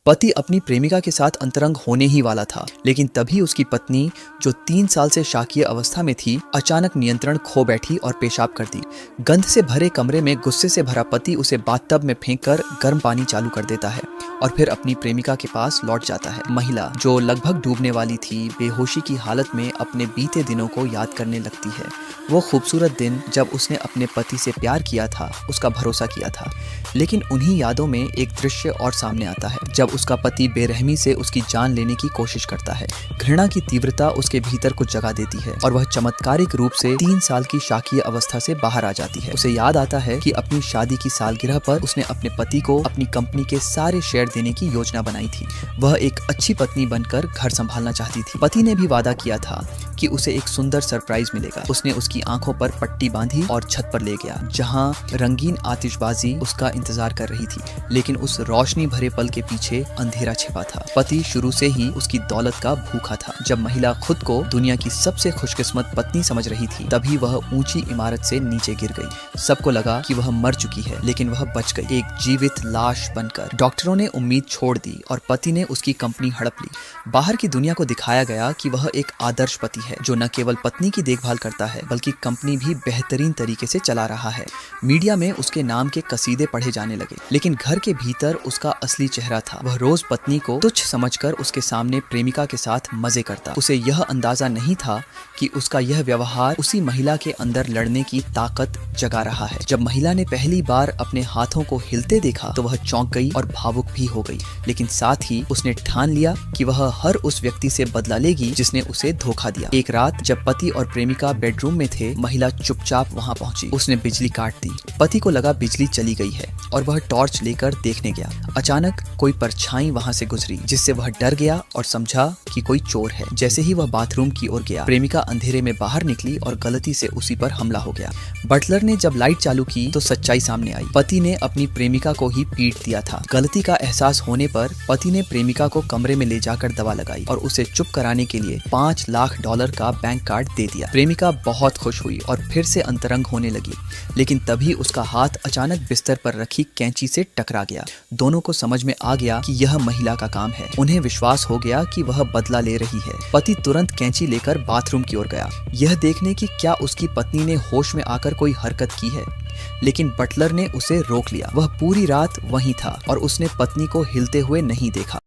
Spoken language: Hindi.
पति अपनी प्रेमिका के साथ अंतरंग होने ही वाला था, लेकिन तभी उसकी पत्नी, जो 3 साल से शाकीय अवस्था में थी, अचानक नियंत्रण खो बैठी और पेशाब कर दी। गंध से भरे कमरे में गुस्से से भरा पति उसे बाथटब में फेंककर गर्म पानी चालू कर देता है और फिर अपनी प्रेमिका के पास लौट जाता है। महिला, जो लगभग डूबने वाली थी, बेहोशी की हालत में अपने बीते दिनों को याद करने लगती है। वो खूबसूरत दिन जब उसने अपने पति से प्यार किया था, उसका भरोसा किया था। लेकिन उन्हीं यादों में एक दृश्य और सामने आता है, जब उसका पति बेरहमी से उसकी जान लेने की कोशिश करता है। घृणा की तीव्रता उसके भीतर कुछ जगा देती है और वह चमत्कारिक रूप से 3 साल की शाकीय अवस्था से बाहर आ जाती है। उसे याद आता है कि अपनी शादी की सालगिरह पर उसने अपने पति को अपनी कंपनी के सारे शेयर देने की योजना बनाई थी। वह एक अच्छी पत्नी बनकर घर संभालना चाहती थी। पति ने भी वादा किया था कि उसे एक सुंदर सरप्राइज मिलेगा। उसने उसकी आंखों पर पट्टी बांधी और छत पर ले गया, जहां रंगीन आतिशबाजी उसका इंतजार कर रही थी। लेकिन उस रोशनी भरे पल के पीछे अंधेरा छिपा था। पति शुरू से ही उसकी दौलत का भूखा था। जब महिला खुद को दुनिया की सबसे खुशकिस्मत पत्नी समझ रही थी, तभी वह ऊंची इमारत से नीचे गिर गई। सबको लगा कि वह मर चुकी है, लेकिन वह बच गई, एक जीवित लाश बनकर। डॉक्टरों ने उम्मीद छोड़ दी और पति ने उसकी कंपनी हड़प ली। बाहर की दुनिया को दिखाया गया कि वह एक आदर्श पति है, जो न केवल पत्नी की देखभाल करता है, बल्कि कंपनी भी बेहतरीन तरीके से चला रहा है। मीडिया में उसके नाम के कसीदे पढ़े जाने लगे, लेकिन घर के भीतर उसका असली चेहरा था। वह रोज पत्नी को तुच्छ समझकर उसके सामने प्रेमिका के साथ मजे करता। उसे यह अंदाजा नहीं था कि उसका यह व्यवहार उसी महिला के अंदर लड़ने की ताकत जगा रहा है। जब महिला ने पहली बार अपने हाथों को हिलते देखा, तो वह चौंक गई और भावुक भी हो गई, लेकिन साथ ही उसने ठान लिया कि वह हर उस व्यक्ति से बदला लेगी जिसने उसे धोखा दिया। एक रात जब पति और प्रेमिका बेडरूम में थे, महिला चुपचाप वहां पहुंची। उसने बिजली काट दी। पति को लगा बिजली चली गई है और वह टॉर्च लेकर देखने गया। अचानक कोई परछाई वहां से गुजरी, जिससे वह डर गया और समझा कि कोई चोर है। जैसे ही वह बाथरूम की ओर गया, प्रेमिका अंधेरे में बाहर निकली और गलती से उसी पर हमला हो गया। बटलर ने जब लाइट चालू की तो सच्चाई सामने आई। पति ने अपनी प्रेमिका को ही पीट दिया था। गलती का एहसास होने पर पति ने प्रेमिका को कमरे में ले जाकर दवा लगाई और उसे चुप कराने के लिए $5 लाख का बैंक कार्ड दे दिया। प्रेमिका बहुत खुश हुई और फिर से अंतरंग होने लगी, लेकिन तभी उसका हाथ अचानक बिस्तर पर रखी कैंची से टकरा गया। दोनों को समझ में आ गया कि यह महिला का काम है। उन्हें विश्वास हो गया कि वह बदला ले रही है। पति तुरंत कैंची लेकर बाथरूम की ओर गया, यह देखने की क्या उसकी पत्नी ने होश में आकर कोई हरकत की है, लेकिन बटलर ने उसे रोक लिया। वह पूरी रात वहीं था और उसने पत्नी को हिलते हुए नहीं देखा।